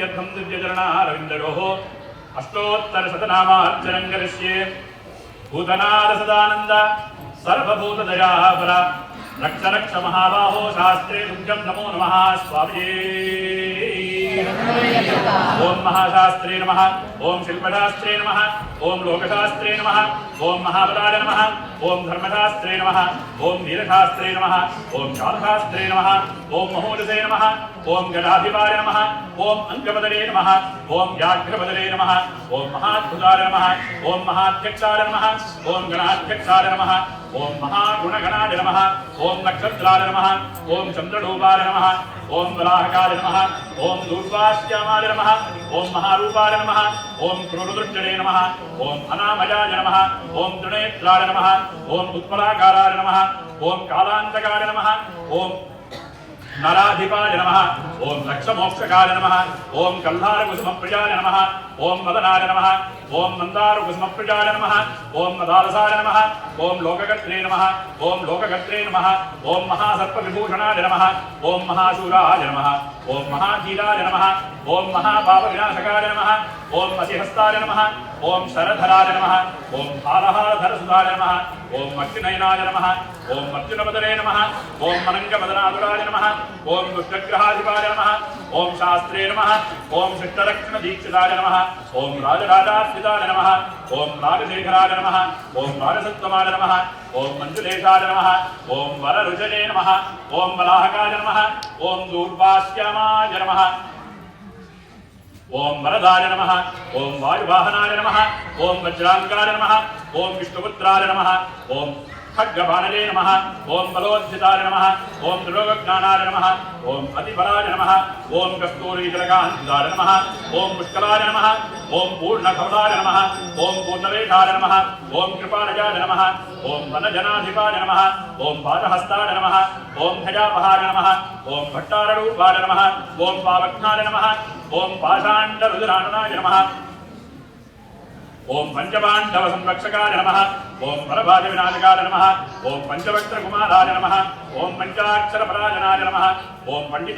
यद्धं दिव्यचरणारविन्दयोः अष्टोत्तरशतनामार्चनं करिष्ये। भूतनाद सदानन्द सर्वभूतदयापर रक्ष रक्ष महाबाहो शास्त्रे तुभ्यं नमो नमः स्वामिये। ओम महाशास्त्रे नमः, ओम शिल्पशास्त्रे नमः, ओम लोकशास्त्रे नमः, ओम महाबलाय नमः, ओम धर्मशास्त्रे नमः, ओम वीरशास्त्रे नमः, ओम शास्त्रे नमः, ओम महोदसे नमः, ओम गणाधिपाय नमः, ओम अंगबदले नमः, ओम व्याघ्रबदले नमः, ओम महाद्भुताय नमः, ओम महाध्यक्षाय नमः, ओम गणाध्यक्षाय नमः, ओम महागुणगणाय नमः, ओम नक्षत्राय नमः, ओम चंद्ररूपाय नमः, ओम वराहकाय नमः, ओम दूर्वाश्यामाय नमः, ओम महारूपाय नमः, ओम क्रोधदृष्टये नमः, ओम अनामयाय नमः, ओम त्रिनेत्राय नमः, ओम उत्पलाकाराय नमः, ओम कालांतकाय नमः, ओम नराधिपाय नमः, ओम लक्षमोक्षकाय नमः, ओम कल्हारकुसुमप्रियाय नमः, ओम मदनाय नमः, ओम मंदारकुसुमप्रियाय नमः, ओम मदालसाय नमः, ओम लोककर्त्रे नमः, ओम लोककर्त्रे नमः, ओम महासर्पविभूषणाय नमः, ओम महाशूराय नमः, ओम महाधीराय नमः, ओम महापापविनाशकाय नमः, ओम मसिहस्ताय नमः, ओम शरधराय नमः, ओम हालहारधरसुधाय नमः, ओम मर्तिनयनाय नमः, ओम अर्जुनबदले नमः, ओम मनंगमदनादुराय नमः, ओम दुष्टग्रहाधिपाय नमः, ओम शास्त्रे नमः, ओम शिष्टरक्षणदीक्षिताय नमः, ओम राजराजार्थिताय नमः, ओम राजशेखराय नमः, ओम राजसत्तमाय नमः, ओम मंजुलेशाय नमः, ओम वररुचने नमः, ओम वराहकाय नमः, ओम दूर्वाश्यामाय नमः, ओम वरदाय नमः, ओम वायुवाहनाय नमः, ओम वज्रांगाय नमः, ओम विष्णुपुत्राय नमः, ओम खड्गबाणले नमः, ओम बलोद्धिताय नमः, ओम त्रिलोकज्ञानाय नमः, ओम अतिबलाय नमः, ओम कस्तूरीजलकान्तिदाय नमः, ओम पुष्कलाय नमः, ओम पूर्णकमलाय नमः, ओम पूर्णवेठाय नमः, ओम कृपालयाय नमः, ओम वनजनाधिपाय नमः, ओम पादहस्ताय नमः, ओम भजापहाय नमः, ओम भट्टाररूपाय नमः, ओम पावघ्नाय नमः, ओम पाषाण्डरुद्राणनाय नमः, ओम पंचपांडव संरक्षकाय नमः, ओम परभाजविनाशकाय नमः, ओम पंचवक्त्रकुमाराय नमः, ओम पंचाक्षरपरायणाय नमः, ओम पंडित